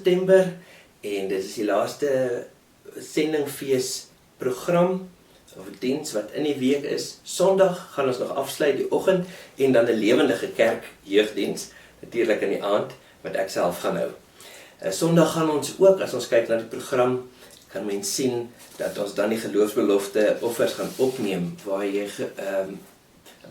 September en dit is die laaste sendingfees program of diens wat in die week is. Sondag gaan ons nog afsluit die oggend en dan 'n lewendige kerk jeugdiens, natuurlik in die aand wat ek self gaan hou. Sondag gaan ons ook, as ons kyk na die program, kan mens sien dat ons dan die geloofsbelofte offers gaan opneem, waar jy 'n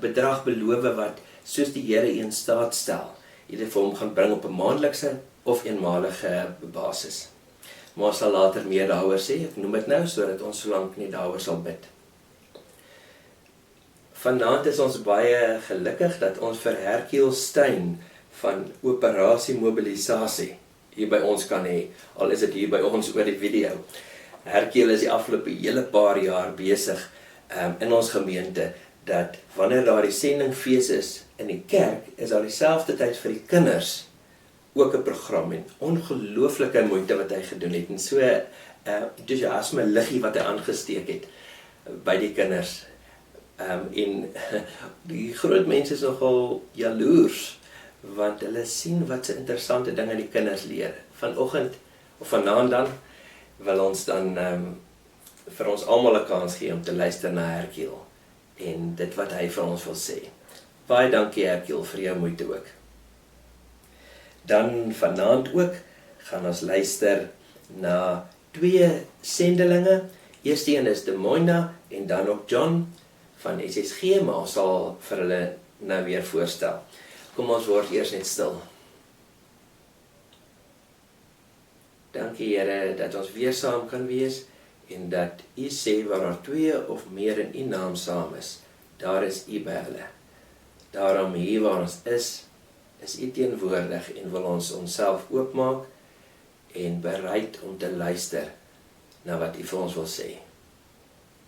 bedrag beloof wat soos die Here in staat stel, jy dit vir hom gaan bring op 'n maandelikse of eenmalige basis. Maar ons sal later meer daaroor sê, ek noem dit nou, sodat ons solank nie daaroor sal bid. Vanaand is ons baie gelukkig dat ons vir Herkiel Stein van Operasie Mobilisasie hier by ons kan hê, al is dit hier by ons oor die video. Herkiel is die afgelope hele paar jaar besig in ons gemeente, dat wanneer daar die sendingfees is in die kerk, is daar dieselfde tyd vir die kinders ook 'n program en ongelooflike moeite wat hy gedoen het en so enthousiasme liggie wat hy aangesteek het by die kinders. En die groot mense is nogal jaloers, want hulle sien wat so interessante dinge die kinders leer. Vanoggend, of vanaand dan, wil ons dan vir ons almal 'n kans gee om te luister na Herkiel en dit wat hy vir ons wil sê. Baie dankie Herkiel vir jou moeite ook. Dan vanaand ook gaan ons luister na 2 sendelinge. Eerste een is De Moina en dan ook John van SSG, maar ons sal vir hulle nou weer voorstel. Kom ons word eers net stil. Dankie Here dat ons weer saam kan wees en dat U sê waar daar 2 of meer in U naam saam is, daar is U by hulle. Daarom hier waar ons is U teenwoordig en wil ons onsself oopmaak en bereid om te luister na wat U vir ons wil sê.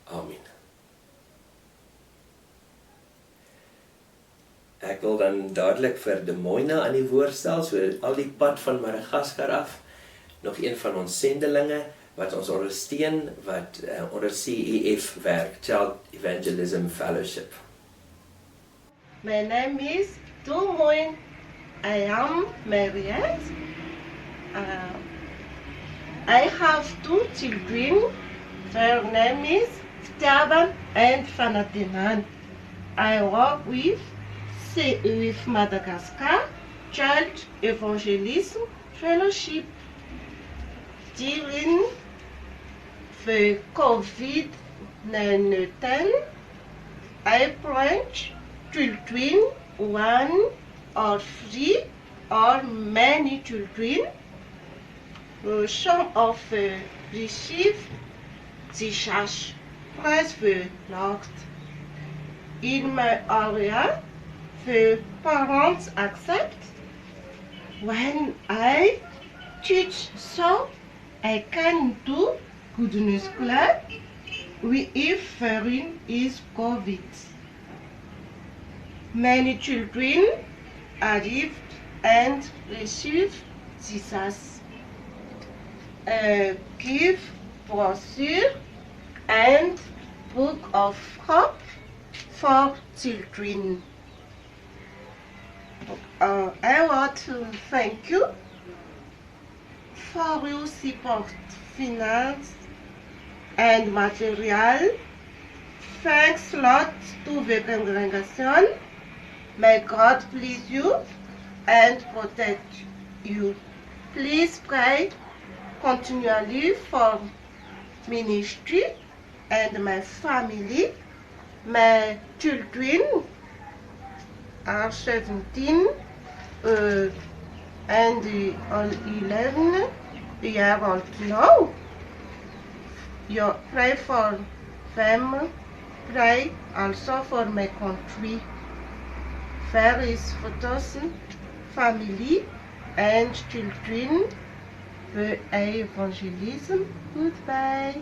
Amen. Ek wil dan dadelik vir De Moina aan die woord stel, so al die pad van Madagaskar af, nog een van ons sendelinge wat ons ondersteun, wat onder CEF werk, Child Evangelism Fellowship. My name is De Moina. I am married. I have 2 children. Their name is Steban and Ferdinand. I work with Madagascar Child Evangelism Fellowship. During the COVID-19, I branch children, 1 or 3 or many children. Some of receive the church. Praise the Lord. In my area, the parents accept when I teach, so I can do Good News Club if there is COVID. Many children arrived and received Jesus. Give brochure and book of hope for children. I want to thank you for your support, finance and material. Thanks a lot to the congregation. May God bless you and protect you. Please pray continually for ministry and my family. My children are 17 and 11 years old now. You pray for them, pray also for my country. There is photos, family and children, the evangelism. Goodbye.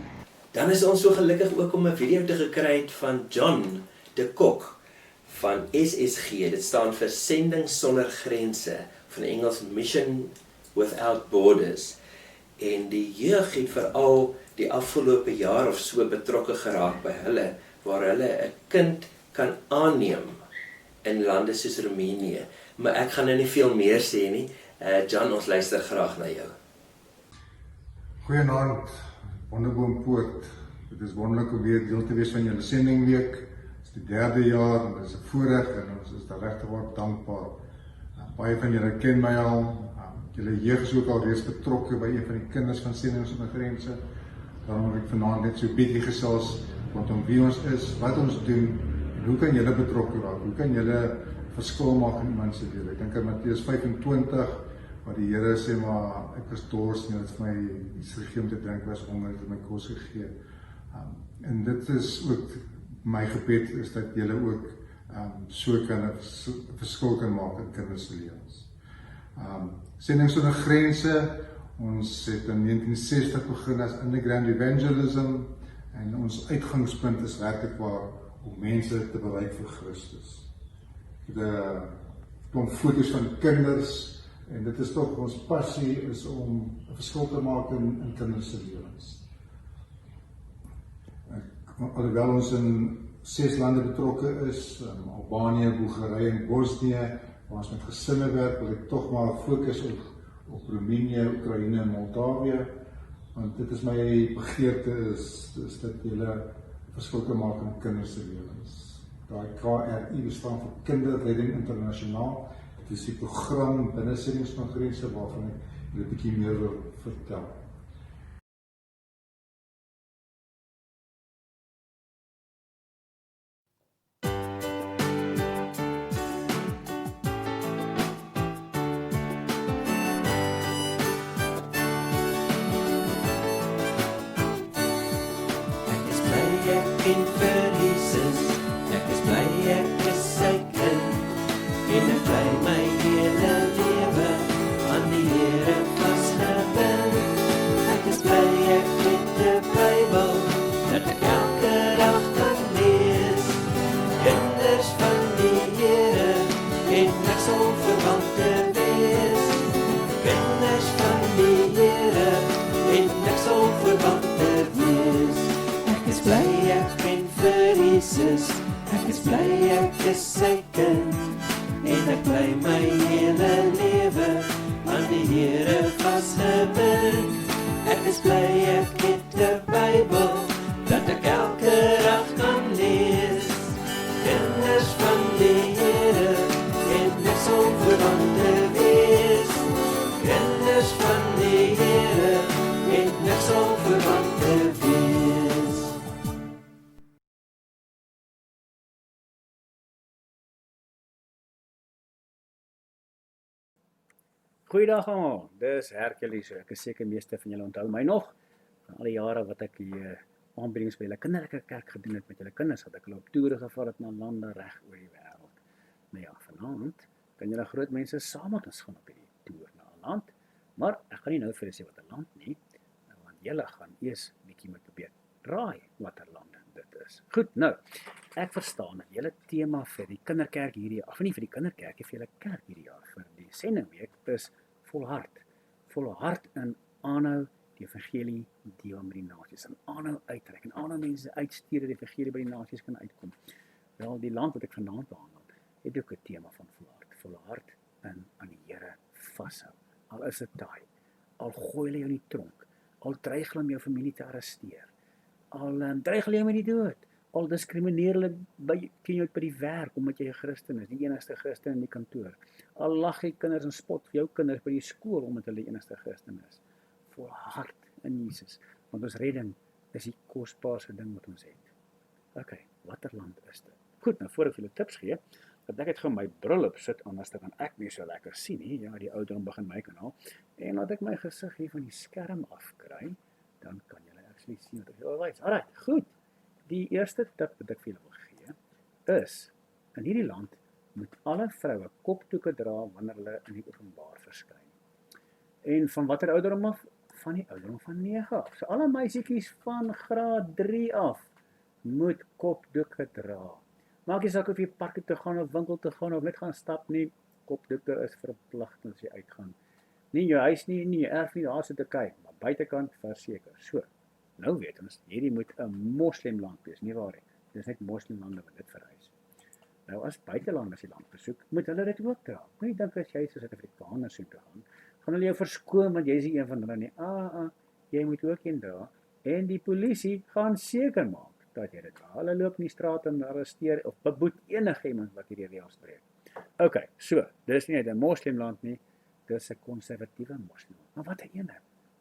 Dan is ons so gelukkig ook om 'n video te gekry het van John de Kok van SSG. Dit staan vir Sending Sonder Grense, van Engels Mission Without Borders. En die jeug het veral die afgelope jaar of so betrokke geraak by hulle, waar hulle 'n kind kan aanneem in lande soos Roemenië. Maar ek gaan nou nie veel meer sê nie. John, ons luister graag na jou. Goeienaand, Wonderboompoort. Dit is wonderlik om weer deel te wees van julle sendingweek. Dit is die 3de jaar en dit is 'n voorreg en ons is regtig dankbaar. Baie van julle ken my al. Julle jeug is ook al reeds betrokke by een van die kinders van Sending Sonder Grense. Daarom wil ek vanaand net so 'n bietjie gesels rondom wie ons is, wat ons doen en hoe kan julle betrokke raak? Hoe kan julle verskil maak in iemand se lewe? Ek dink aan Matteus 25 waar die Here sê maar ek was dors en het vir my iets gegee om te drink, was honger, het my kos gegee. En dit is ook my gebed is dat julle ook so kan 'n verskil kan maak in kinders se lewens. Sending Sonder Grense, ons het in 1960 begin as underground evangelism en ons uitgangspunt is werklik waar om mense te bereik vir Christus. De klomp foto's van kinders en dit is toch ons passie is om 'n verskil te maak in kinders se lewens. Alhoewel ons in 6 lande betrokke is, Albanië, Bulgarië en Bosnië, waar ons met gesinne werk, wil ek tog maar fokus op Roemenië, Oekraïne en Moldawië, want dit is my begeerte is dat julle verskil kan maak in kinders se lewens. Daai KRI staan vir Kinderredding Internasionaal. Dit is die program binne Sending Sonder Grense waarvan ek julle 'n bietjie meer wil vertel. Ek is bly ek is sy kind en ek bly my hele lewe aan die Here vasgebind. Ek is bly ek het 'n Bybel dat ek elke dag kan lees. Kinders van die Here en ek sal verwante wees. Kinders van die Here en ek sal verwante wees. Goeiedag almal, dis Hercules. Ek is seker meeste van julle onthou my nog van al die jare wat ek die aanbiedings by julle kinderlike kerk gedoen het met julle kinders, wat ek hulle op toere gevat het na lande reg oor die wêreld. Nou ja, vanaand kan julle groot mense saam met ons gaan op hierdie toer na 'n land, maar ek gaan nie nou vir julle sê wat 'n land nie, want julle gaan eers bietjie moet probeer raai wat 'n land dit is. Goed, nou, ek verstaan dat julle tema vir die kinderkerk hierdie jaar, of nie vir die kinderkerk, vir julle kerk hierdie jaar, vir die sendingweek, is volhard in aanhou die evangelie deel met die nasies, en aanhou uitreik, en aanhou mense uitstuur dat die evangelie by die nasies kan uitkom. Wel, die land wat ek vanaand behandel, het ook 'n tema van volhard in aan die Here vashou. Al is dit daai, al gooi hulle jou in die tronk, al dreig hulle om jou familie te arresteer, al dreig hulle jou met die dood, al diskrimineer hulle ken jy by die werk, omdat jy 'n Christen is, die enigste Christen in die kantoor. Al lag jy kinders en spot vir jou kinders by die skool, omdat hulle die enigste Christen is. Volhard in Jesus, want ons redding is die kosbaarste ding wat ons het. Ok, watter land is dit? Goed, nou voor ek julle tips gee, dat ek het gou my bril op sit, anders dan kan ek nie so lekker sien nie, ja, die ouderdom begin my kanaal, en laat ek my gesig hier van die skerm afkry, dan kan julle actually sien wat ek wil wys. Alright, goed. Die eerste tip wat ek vir julle wil gee, is, in hierdie land moet alle vroue kopdoeke dra wanneer hulle in die openbaar verskyn. En van watter ouderdom af? Van die ouderdom van 9 af. So alle meisietjies van graad 3 af moet kopdoeke dra. Maak nie saak of jy park toe gaan of winkel toe gaan of net gaan stap nie, kopdoeke is verpligtend as jy uitgaan. Nie in jou huis nie, nie in jou erf nie, daar sit te kyk, maar buitekant verseker. So, nou weet ons, hierdie moet 'n moslimland wees, nie waar nie. Dis net moslimlande wat dit vereis. Nou as buitelanders die land besoek, moet hulle dit ook dra. Moenie dink as jy soos 'n Afrikaner so toe gaan hulle jou verskoon want jy is nie een van hulle nie. jy moet ook een dra en die polisie gaan seker maak dat jy dit dra. Hulle loop in die straat en arresteer of beboet enige iemand wat hierdie reëls breek. OK, so, dis nie net 'n moslimland nie, dis 'n konservatiewe moslimland. Maar wat 'n ene.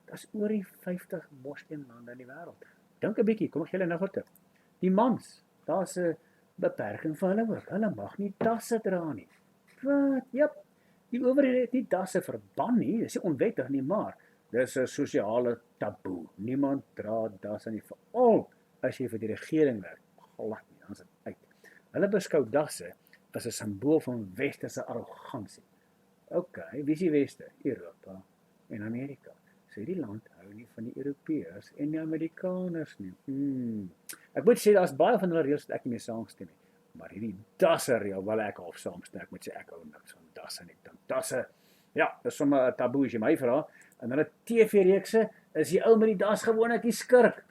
Daar's oor die 50 moslimlande in die wêreld. Dink 'n bietjie, kom ek gee julle nog wat tip. Die mans, daar's 'n beperking vir hulle ook. Hulle mag nie tasse dra nie. Wat? Jep. Die owerhede het nie tasse verban nie, dis nie onwettig nie, maar dis 'n sosiale taboe. Niemand dra tasse nie, veral as jy vir die regering werk. Glad nie, dan is dit uit. Hulle beskou tasse as 'n simbool van westerse arrogansie. OK, wie is die weste? Europa en Amerika. So hierdie land hou nie van die Europeërs en die Amerikaners nie. Ek moet sê daar's baie van hulle reëls wat ek nie mee saamstem nie. Maar hierdie dasse reël wil ek half saamstem. Ek moet sê ek hou niks van dasse nie. Dasse, ja, dis sommer 'n taboe as jy my vra. En hulle TV-reekse is die ou met die das gewoonlik die skurk.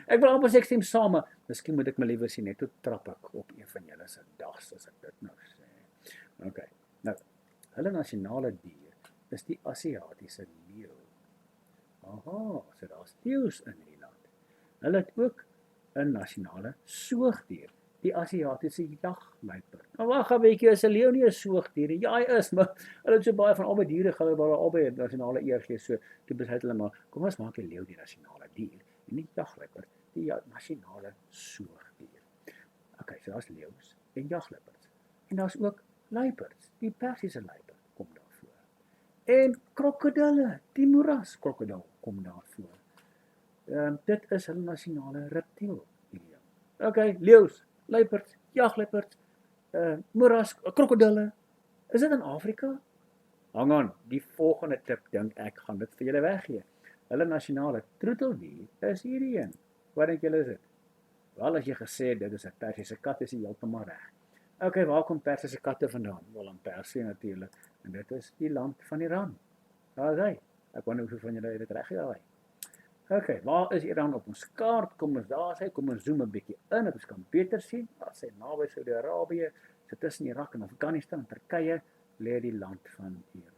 Ek wil amper sê ek stem saam, maar miskien moet ek my liewer sien net toe trap ek op een van julle se das as ek dit nou sê. OK. Nou, hulle nasionale dier is die Asiatiese leeu. Aha, so daar's leeu's in hierdie land. Hulle het ook 'n nasionale soogdier, die Asiatiese jagluiperd. Nou wag 'n bietjie, is 'n leeu nie 'n soogdier nie? Ja, hy is, maar hulle het so baie van albei diere gehou waar hulle albei nasionale eer gee. So toe besluit hulle maar, kom ons maak die leeu die nasionale dier en die jagluiperd die nasionale soogdier. OK, so daar's leeu's en jagluiperds. En daar's ook luiperds, die Persiese luiperd kom daar voor. En krokodille, die moeraskrokodil kom daar voor. Dit is hulle nasionale reptiel hierdie. OK, leeu's, luiperds, jagluiperds, krokodille. Is dit in Afrika? Hang aan, die volgende tip dink ek gaan dit vir julle weggee. Hulle nasionale troeteldier is hierdie een. Wat dink julle is dit? Wel, as jy gesê het dit is 'n Persiese kat, is jy heeltemal reg. OK, waar kom Persiese katte vandaan? Wel, in Persië natuurlik. En dit is die land van Iran. Daar is hy. Ek wonder hoeveel van julle het dit reg gekry. OK, waar is Iran op ons kaart? Kom ons daar sê, kom ons zoom 'n bietjie in, dat ons kan beter sien. Daar sê naby Saudi-Arabië, so tussen Irak en Afghanistan en Turkye lê die land van Iran.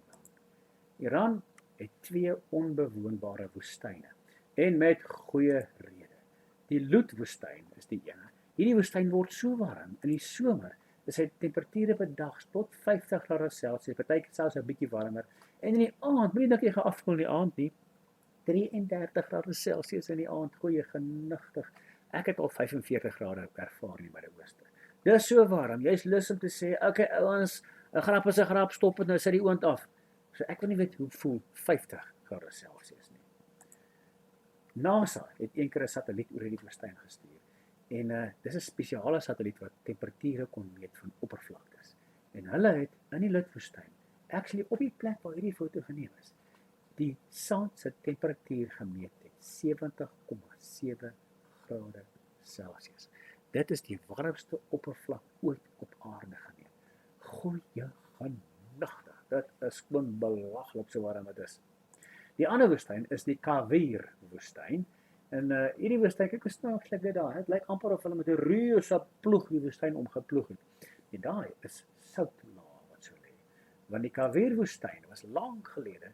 Iran het 2 onbewoonbare woestyne en met goeie rede. Die Lut-woestyn is die ene. Hierdie woestyn word so warm in die somer. Dis hy temperature bedags tot 50 grade Celsius, partykeer selfs 'n bietjie warmer. En in die aand, moenie dink jy gaan afkoel in die aand nie. 33 grade Celsius in die aand, goeie genigtig. Ek het al 45 grade ervaar in die Midde-Ooste. Dis so warm. Jy's lus om te sê, okay ouens, 'n grap is 'n grap, stop dit nou, sit die oond af. So ek wil nie weet hoe voel 50 grade Celsius nie. NASA het eendag 'n satelliet oor hierdie woestyn gestuur. En dis 'n spesiale satelliet wat temperature kon meet van oppervlaktes. En hulle het in die Lut-woestyn, actually op die plek waar hierdie foto geneem is, die sand se temperatuur gemeet het, 70,7 grade Celsius. Dit is die warmste oppervlak ooit op aarde geneem. Goeie genigtig, dit is gewoon belaglik so warm dit is. Die ander woestyn is die Kawir woestyn. En hierdie woestyn, kyk hoe snaaks lyk dit daar. Dit lyk amper of hulle met 'n reuse ploeg die woestyn omgeploeg het. En daai is soutlaag wat so lê. Want die Kawir woestyn was lank gelede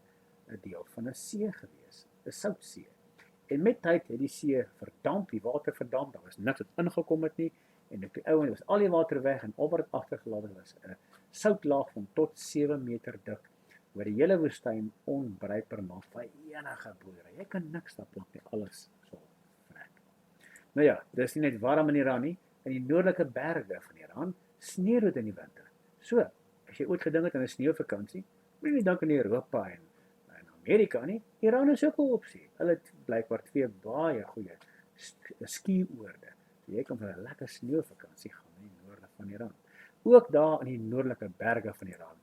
'n deel van 'n see gewees, 'n soutsee. En met tyd het die see verdamp, die water verdamp, daar was niks wat ingekom het nie. En op die ouene was al die water weg en al wat dit agtergelaat was 'n soutlaag van tot 7 meter dik. Waar die hele woestyn onbruikbaar maak vir enige boerdery. Jy kan niks daar plant nie, alles sal vrek. Nou ja, dis nie net warm in Iran nie, in die noordelike berge van Iran sneeu dit in die winter. So, as jy ooit gedink het aan 'n sneeuvakansie, moet jy nie dink aan Europa en Amerika nie. Iran is ook 'n opsie. Hulle het blykbaar 2 baie goeie skioorde. So jy kan vir 'n lekker sneeuvakansie gaan in die noorde van Iran. Ook daar in die noordelike berge van Iran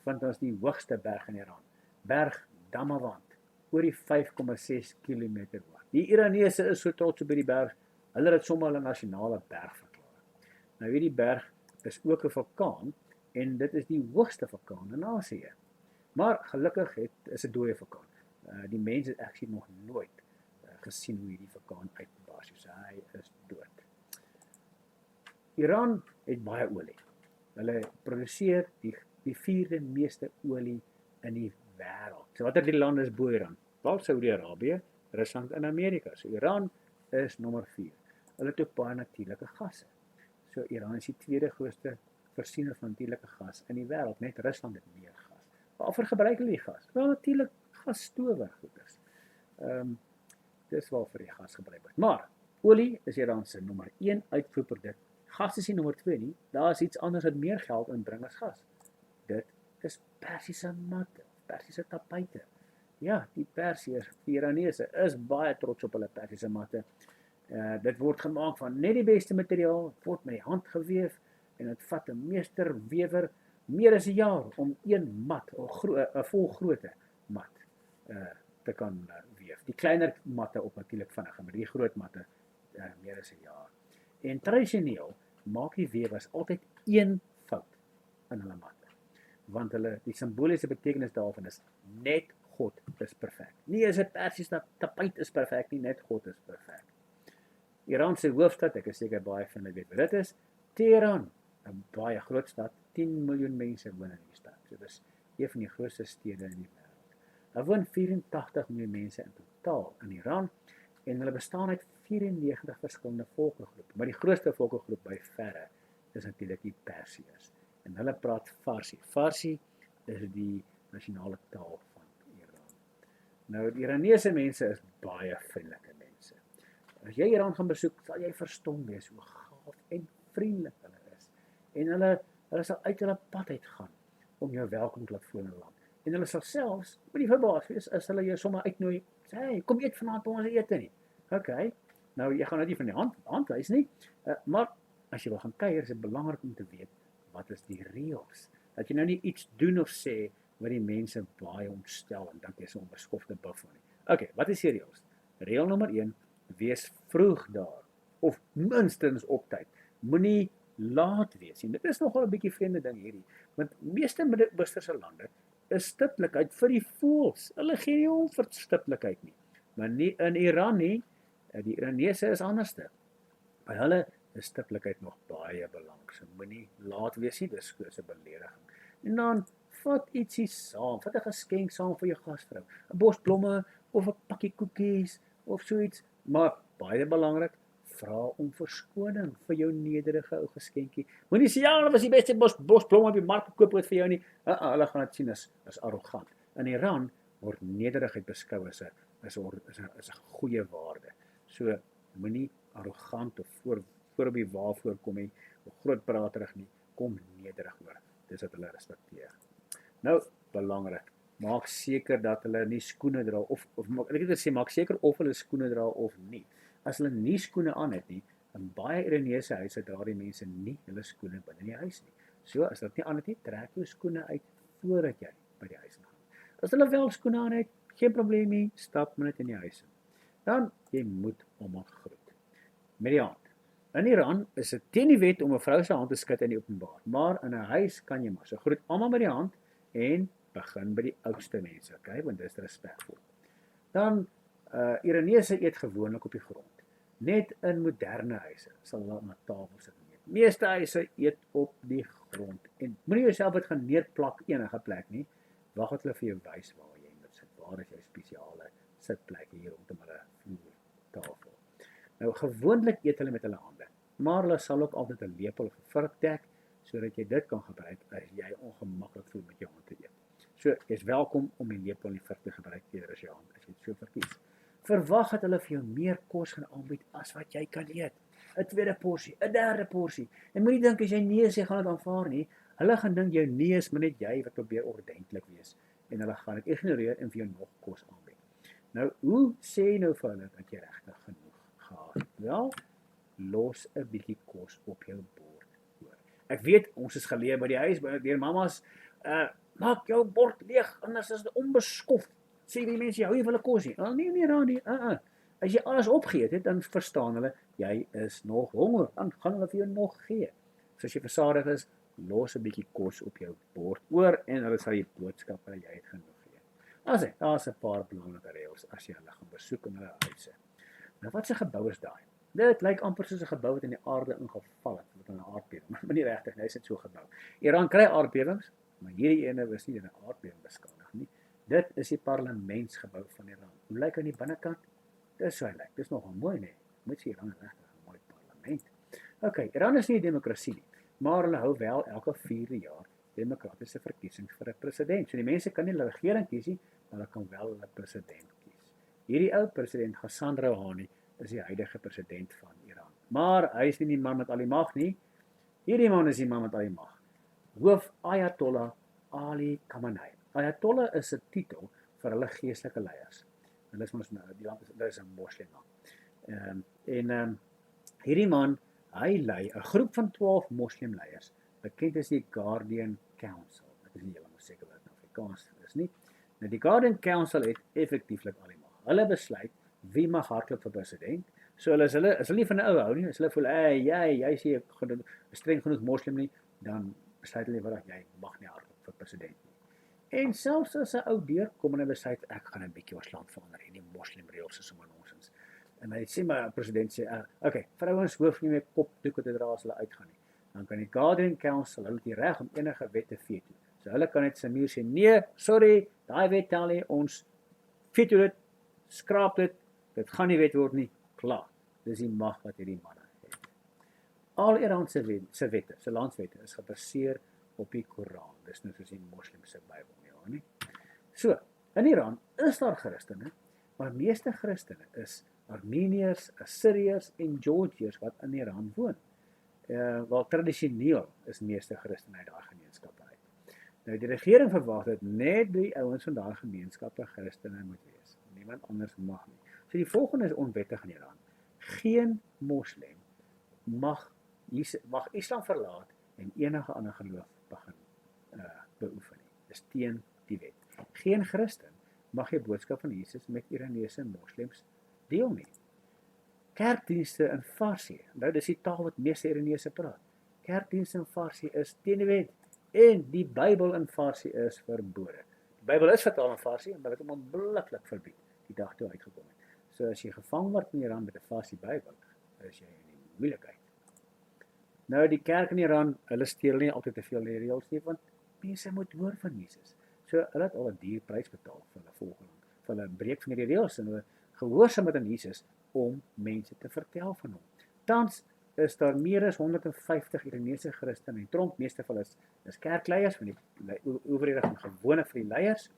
vind ons die hoogste berg in Iran, Berg Damavand, oor die 5,6 km hoog. Die Iranese is so trots op hierdie berg, hulle het dit sommer hulle nasionale berg verklaar. Nou hierdie berg is ook 'n vulkaan en dit is die hoogste vulkaan in Asië. Maar gelukkig is 'n dooie vulkaan. Die mense het actually nog nooit gesien hoe hierdie vulkaan uitbars, so hy is dood. Iran het baie olie. Hulle produseer die 4de meeste olie in die wêreld. So watter die land is bo Iran? wel Saudi-Arabië, Rusland en Amerika. So Iran is nommer 4. Hulle het ook baie natuurlike gasse. So Iran is die tweede grootste voorsiener van natuurlike gas in die wêreld, net Rusland het meer gas. Waarvoor gebruik hulle die gas? Wel natuurlik gasstowwe goeders. Dis waarvoor die gas gebruik word. Maar olie is Iran se nommer 1 uitvoerproduk. Gas is nie nommer 2 nie. Daar is iets anders wat meer geld inbring as gas. Dit is Persiese matte, Persiese tapuite. Ja, die Persiërs, die Iranese is baie trots op hulle Persiese matte. Dit word gemaak van net die beste materiaal, word met die hand geweef en dit vat 'n meesterwewer meer as 'n jaar om een mat, 'n volgrootte mat te kan weef. Die kleiner matte op natuurlik vinniger, maar die groot matte meer as 'n jaar. En tradisioneel maak die wewers altyd een fout in hulle matte. Want die simboliese betekenis daarvan is net God is perfek. Nie is 'n Persiese tapuit is perfek nie, net God is perfek. Iran se hoofstad, ek is seker baie van julle weet wat dit is, Teheran, 'n baie groot stad, 10 miljoen mense woon in die stad. So dis een van die grootste stede in die wêreld. Daar woon 84 miljoen mense in totaal in Iran en hulle bestaan uit 94 verskillende volkegroepe, maar die grootste volkegroep by verre is natuurlik die Persiërs. En hulle praat Farsi. Farsi is die nasionale taal van Iran. Nou, die Iranese mense is baie vriendelike mense. As jy Iran gaan besoek, sal jy verstom wees hoe gaaf en vriendelik hulle is. En hulle sal uit hulle pad uitgaan om jou welkom te laat voel in hulle land. En hulle sal selfs, moenie verbaas wees, as hulle jou sommer uitnooi, sê, hey, kom eet vanaand by ons ete nie. Okay, nou jy gaan nou nie van die hand wys nie, maar as jy wil gaan kuier, is dit belangrik om te weet, wat is die reëls? Dat jy nou nie iets doen of sê wat die mense baie ontstel en dink jy is 'n onbeskofte buffel nie. Okay, wat is die reëls? Reël nommer 1, wees vroeg daar of minstens op tyd. Moenie laat wees nie. Dit is nogal 'n bietjie vreemde ding hierdie, want meeste Midde-Oosterse lande is stiptelikheid vir die voëls. Hulle gee nie om vir stiptelikheid nie. Maar nie in Iran nie. Die Iranese is anderste. By hulle is stiptelikheid nog baie belangrik. So moenie laat wees nie, dis 'n belediging. En dan vat ietsie saam, vat 'n geskenk saam vir jou gasvrou. 'n Bos blomme of 'n pakkie koekies of so iets, maar baie belangrik, vra om verskoning vir jou nederige ou geskenkie. Moenie sê ja, dit was die beste bos blomme op die mark gekoop het vir jou nie. Hulle gaan dit sien as arrogant. In Iran word nederigheid beskou as 'n goeie waarde. So moenie arrogant of voor op die wa voorkom nie, of groot praterig nie, kom nederig oor. Dis wat hulle respekteer. Nou, belangrik, maak seker dat hulle nie skoene dra of ek het gesê maak seker of hulle skoene dra of nie. As hulle nie skoene aan het nie, in baie Iranese huise dra die mense nie hulle skoene binne die huis nie. So as dit nie aan het nie, trek jou skoene uit voordat jy by die huis gaan. As hulle wel skoene aan het, geen probleem nie, stap net in die huis in. Dan jy moet almal groet met die hand. In Iran is dit teen die wet om 'n vrou se hand te skud in die openbaar, maar in 'n huis kan jy maar so groet almal met die hand en begin by die oudste mense, okay, want dis respekvol. Dan Iranese eet gewoonlik op die grond. Net in moderne huise sal hulle aan 'n tafel sit en eet. Meeste huise eet op die grond en moenie jouself dit gaan neerplak enige plek nie. Wag dat hulle vir jou wys waar jy moet sit. Waar is jou spesiale sitplekke hier rondom hulle vloertafel. Nou gewoonlik eet hulle met hulle hande, maar hulle sal ook altyd 'n lepel of 'n vork dek sodat jy dit kan gebruik as jy ongemaklik voel met jou hand te eet. So jy's welkom om die lepel en die vork te gebruik eerder as jou hand as jy dit so verkies. Verwag dat hulle vir jou meer kos gaan aanbied as wat jy kan eet. 'n tweede porsie, 'n derde porsie. En moenie dink as jy nee sê gaan dit aanvaar nie. Hulle gaan dink jou nee is maar net jy wat probeer ordentlik wees en hulle gaan dit ignoreer en vir jou nog kos aanbied. Nou, hoe sê jy nou vir hulle dat jy regtig genoeg gehad het? Wel, los 'n bietjie kos op jou bord oor. Ek weet ons is geleer by die huis deur mammas, maak jou bord leeg anders is dit onbeskof. Sê die mense, hou jy vir hulle kos nie? Nee. As jy alles opgeëet het, dan verstaan hulle, jy is nog honger, dan gaan hulle vir jou nog gee. So as jy versadig is, los 'n bietjie kos op jou bord oor en hulle sal jy boodskap dat jy het genoeg gee. Daar's 'n paar belangrike reëls as jy hulle gaan besoek in hulle huise. Nou wat 'n gebou is daai? Dit lyk amper soos 'n gebou wat in die aarde ingeval het met 'n aardbewing, maar nie regtig nie, is dit so gebou. Iran kry aardbewings, maar hierdie ene was nie 'n aardbewing beskadig nie. Dit is die parlementsgebou van Iran. Hoe lyk aan die binnekant? Dis so hy lyk. Dis nogal mooi, nee. Moet sê Iran is regtig 'n mooi parlement. Okay, Iran is nie 'n demokrasie nie, maar hulle hou wel elke 4 jaar demokratiese verkiesings vir 'n president. So die mense kan nie hulle regering kies nie, maar hulle kan wel hulle president kies. Hierdie ou president Hassan Rouhani is die huidige president van Iran. Maar hy is nie die man met al die mag nie. Hierdie man is die man met al die mag. Hoof Ayatollah Ali Khamenei. Ayatollah is 'n titel vir hulle geestelike leiers. Hulle is mos die land is 'n moslim land. Hierdie man, hy lei 'n groep van 12 moslimleiers, bekend as die Guardian Council. Ek is nie heeltemal seker wat dit in Afrikaans is nie. Nou die Guardian Council het effektieflik al die mag. Hulle besluit wie mag hardloop vir president. So hulle is hulle nie van 'n ou hou nie, as hulle voel, jy is nie streng genoeg moslim nie, dan besluit hulle dat jy mag nie hardloop vir president nie. En selfs as 'n ou deurkom en hy besluit ek gaan 'n bietjie ons land verander en die moslim reëls is sommer nonsens. En hy sê maar president sê, okay, vrouens hoef nie meer kopdoeke te dra as hulle uitgaan nie. Dan kan die Guardian Council hulle die reg om enige wet te veto. So hulle kan net Samir sê, nee, sorry, daai wet tel nie, ons veto dit, skraap dit gaan nie wet word nie, klaar. Dis die mag wat hierdie manne het. Al Iran se wette, se landswette is gebaseer op die Koran. Dis nou soos die moslimse Bybel, ja nie. So, in Iran is daar Christene, maar meeste Christene is Armeniërs, Assiriërs en Georgiërs wat in Iran woon. Wel tradisioneel is meeste Christene uit daai gemeenskappe uit. Nou die regering verwag dat net die ouens van daai gemeenskappe Christene moet wees. Niemand anders mag nie. So die volgende is onwettig in Iran. Geen moslim mag Islam verlaat en enige ander geloof begin beoefen nie. Dis teen die wet. Geen Christen mag die boodskap van Jesus met Iranese moslems deel nie. Kerkdienste in Farsi, nou dis die taal wat meeste Iranese praat. Kerkdienste in Farsi is teen die wet en die Bybel in Farsi is verbode. Die Bybel is vertaal in Farsi, maar dit is onmiddellik verbied die dag toe uitgekom het. So as jy gevang word in Iran met 'n Farsi Bybel, is jy in die moeilikheid. Nou die kerk in Iran, hulle steel nie altyd te veel reëls nie, want mense moet hoor van Jesus. So hulle het al 'n duur prys betaal vir hulle volgeling, vir hulle breek van hierdie reëls en hulle gehoorsaamheid aan Jesus om mense te vertel van hom. Tans is daar meer as 150 Iranese Christene in tronk, meeste van hulle is kerkleiers van die owerhede van gewone vir die leiers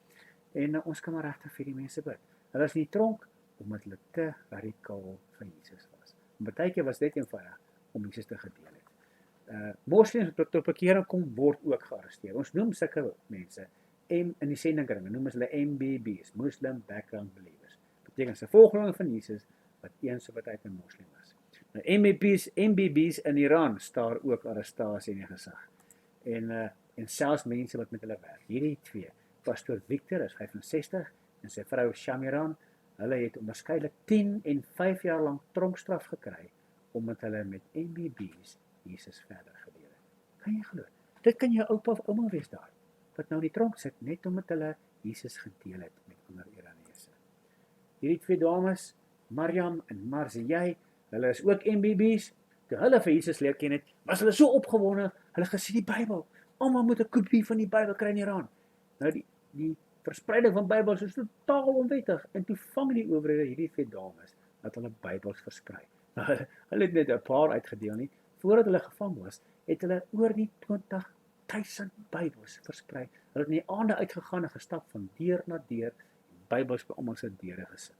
en ons kan maar regtig vir die mense bid. Hulle is in die tronk omdat hulle te radikaal vir Jesus was. En partykeer was dit eenvoudig om Jesus te gedeel het. Moslems wat tot bekering kom word ook gearresteer. Ons noem sulke mense in die sendingkringe noem ons hulle MBBs, Muslim Background Believers. Beteken se volgelinge van Jesus wat eens op 'n tyd 'n moslim was. Nou MBBs in Iran staar ook arrestasie in die gesig. En selfs mense wat met hulle werk. Hierdie twee, pastoor Victor is 65 en sy vrou Shamiran, hulle het onderskeidelik 10 en 5 jaar lank tronkstraf gekry omdat hulle met MBBs Jesus verder gedeel het. Kan jy glo? Dit kan jou oupa of ouma wees daar, wat nou in die tronk sit net omdat hulle Jesus gedeel het met ander Iranese. Hierdie twee dames, Maryam en Marziyeh, hulle is ook MBBs. Toe hulle vir Jesus leer ken het, was hulle so opgewonde, hulle gesê die Bybel, almal moet 'n kopie van die Bybel kry in Iran. Nou die verspreiding van Bybels is totaal onwettig en toe vang die owerhede hierdie twee dames dat hulle Bybels versprei. Hulle het net 'n paar uitgedeel nie. Voordat hulle gevang was, het hulle oor die 20.000 Bybels versprei. Hulle het in die aande uitgegaan en gestap van deur na deur en Bybels by almal se deure gesit.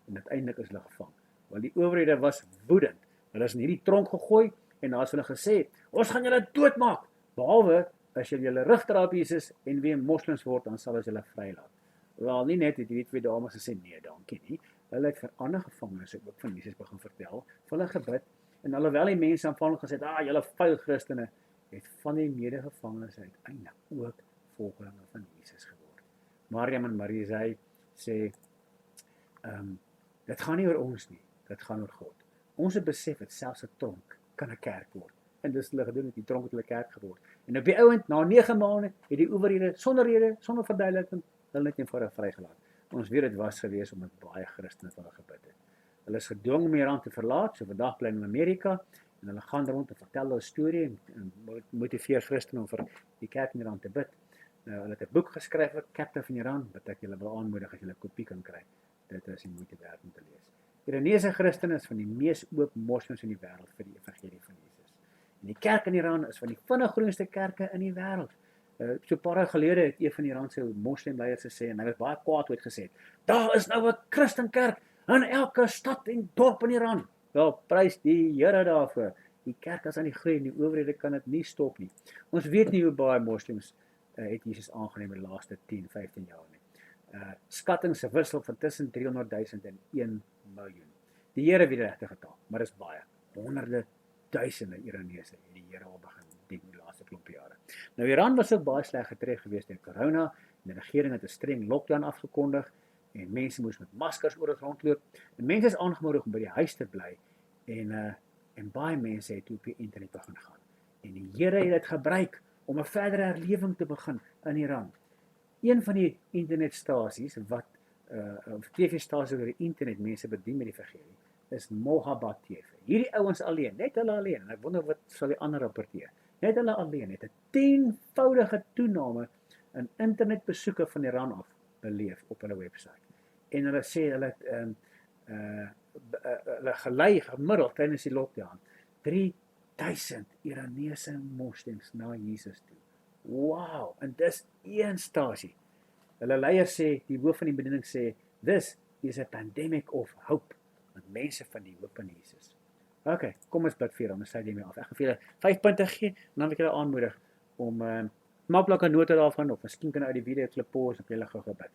En uiteindelik is hulle gevang. Want die owerhede was woedend. Hulle is in hierdie tronk gegooi en daar is hulle gesê, ons gaan julle doodmaak, behalwe as julle rug draai op Jesus en weer moslems word, dan sal ons julle vrylaat. Wel, nie net het hierdie twee dames gesê, nee, dankie nie. Hulle het vir ander gevangenes ook van Jesus begin vertel, vir hulle gebid, en alhoewel die mense aanvanklik gesê het, julle vuil Christene, het van die medegevangenes uiteindelik ook volgelinge van Jesus geword. Maryam en Marziyeh sê, dit gaan nie oor ons nie, dit gaan oor God. Ons het besef dat selfs 'n tronk kan 'n kerk word. En dis hulle gedoen het, die tronk het hulle kerk geword. En op die ouend, na 9 maande, het die owerhede sonder rede, sonder verduideliking, hulle net eenvoudig vrygelaat. Ons weet dit was gewees omdat baie Christene vir hulle gebid het. Hulle is gedwing om Iran te verlaat, so vandag bly in Amerika, en hulle gaan rond en vertel hulle storie en motiveer Christene om vir die kerk in Iran te bid. Nou, hulle het 'n boek geskryf, Captive in Iran, wat ek julle wil aanmoedig as julle 'n kopie kan kry. dit is die moeite werd om te lees. Iranese Christene is van die mees oop moslems in die wêreld vir die evangelie van Jesus. En die kerk in Iran is van die vinnig groeiendste kerke in die wêreld. So 'n paar jaar gelede het een van die Iranse moslimleiers gesê, en hy was baie kwaad oor gesê, daar is nou 'n Christenkerk in elke stad en dorp in Iran. Wel, prys die Here daarvoor. Die kerk is aan die groei en die owerhede kan dit nie stop nie. Ons weet nie hoe baie moslems het Jesus aangeneem in die laaste 10, 15 jaar nie. Skattings wissel van tussen 300,000 en 1 miljoen. Die Here weet die regte getal, maar dis baie. Honderde duisende Iranese het die Here al begin dien die laaste klompie jare. Nou Iran was ook baie sleg getref geweest deur corona, en die regering het 'n streng lockdown afgekondig en mense moes met maskers oor rondloop. En mense is aangemoedig om by die huis te bly en baie mense het op die internet begin gaan. En die Here het dit gebruik om 'n verdere herlewing te begin in Iran. Een van die internetstasies wat of TV-stasies oor die internet mense bedien met die evangelie is Mohabbat TV. Hierdie ouens alleen, net hulle alleen, en ek wonder wat sal die ander rapporteer. Net hulle alleen het 'n 10-voudige toename in internetbesoeke van Iran af beleef op hulle webwerf. En hulle sê hulle het hulle gelei gemiddeld tydens die lockdown 3000 Iranese moslems na Jesus toe. Wow, en dis een stasie. Hulle leier sê, die hoof van die bediening sê, this is a pandemic of hope, want mense van die hoop in Jesus. Ok, kom ons bid vir julle, dan sluit hiermee af. Ek gaan vir julle 5 punte gee, en dan wil ek julle aanmoedig om maak 'n nota daarvan, of miskien kan uit die video klip pause op julle gou gebid.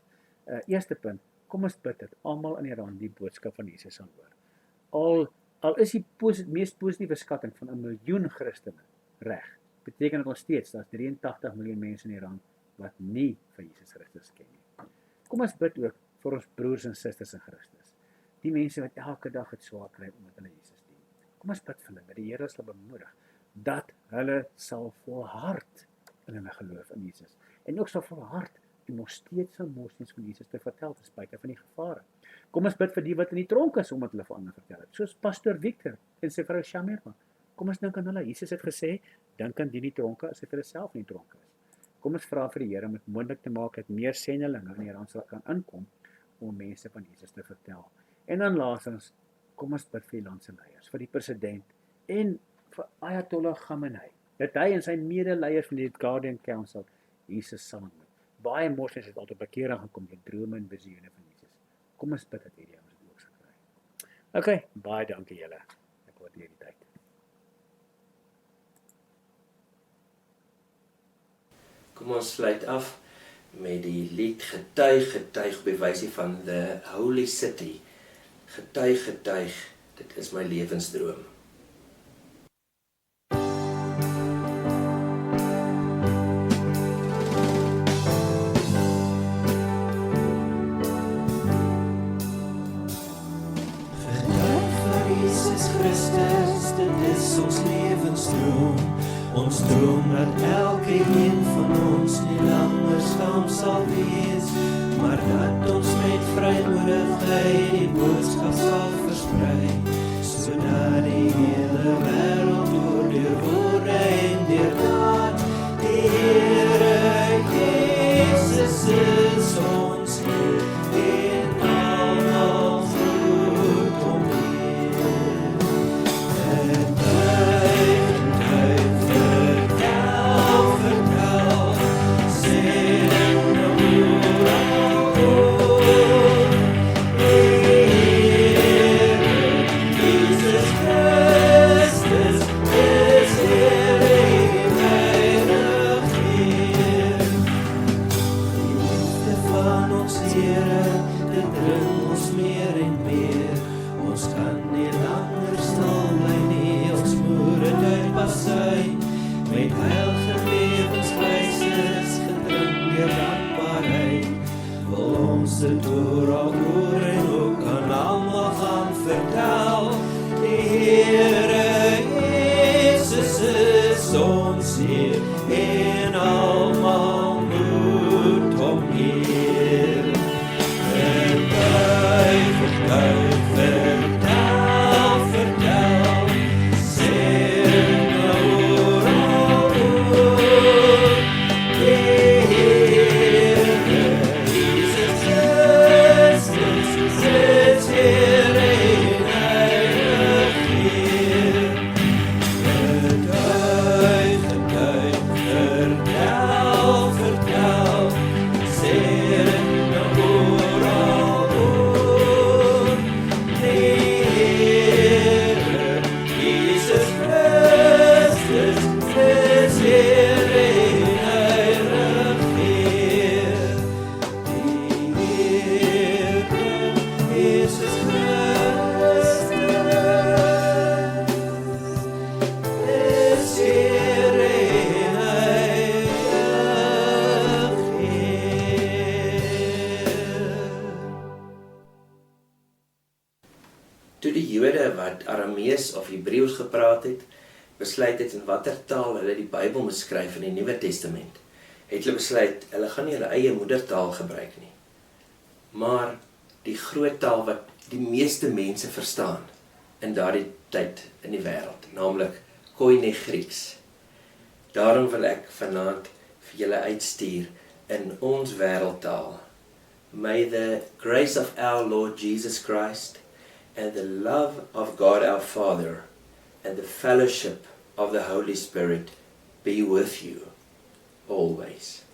Eerste punt, kom ons bid dat almal in Iran die boodskap van Jesus sal hoor. Al is die mees positiewe skatting van 1 miljoen Christene reg, beteken dit nog steeds dat 83 miljoen mense in Iran wat nie vir Jesus Christus ken nie. Kom ons bid ook vir ons broers en susters in Christus. Die mense wat elke dag het swaar kry omdat hulle Jesus dien. Kom ons bid vir hulle, dat die Here sal bemoedig dat hulle sal volhard in hulle geloof in Jesus. En ook sal volhard en nog steeds aan moslems van Jesus te vertel ten spyte van die gevare. Kom ons bid vir die wat in die tronk is omdat hulle vir ander vertel het, soos Pastor Victor en sy vrou Shamirma. Kom ons dink aan hulle. Jesus het gesê, dink aan die nie tronke as hy vir homself nie tronk is. Kom ons vra vir die Here om dit moontlik te maak dat meer sendelinge in Iran sal kan inkom om mense van Jesus te vertel. En dan laastens, kom ons bid vir die land se leiers, vir die president en vir Ayatollah Khamenei, dat hy en sy medeleiers van die Guardian Council Jesus sal ontmoet. Baie moslems het al tot bekering gekom deur drome en visioene van Jesus. Kom ons bid dat hierdie ouens dit ook sal kry. Ok, baie dankie julle. Ek waardeer die tyd. Kom ons sluit af met die lied Getuig, getuig, bewysie van The Holy City. Getuig, getuig, dit is my lewensdroom. Ons lewensdroom, ons droom dat elke een van ons nie langer skaam sal wees, maar dat ons met vrymoedigheid die boodskap sal versprei, sodat die hele wêreld oor deur woorde en deur daad die Here Jesus is ons Heer en almal groet hom. Hey toe die Jode wat Aramees of Hebreëus gepraat het, besluit het in watter taal hulle die Bybel moet skryf in die Nuwe Testament, het hulle besluit, hulle gaan nie hulle eie moedertaal gebruik nie, maar die groot taal wat die meeste mense verstaan in daardie tyd in die wêreld, naamlik Koine Grieks. Daarom wil ek vanaand vir julle uitstuur in ons wêreldtaal. May the grace of our Lord Jesus Christ and the love of God our Father and the fellowship of the Holy Spirit be with you always.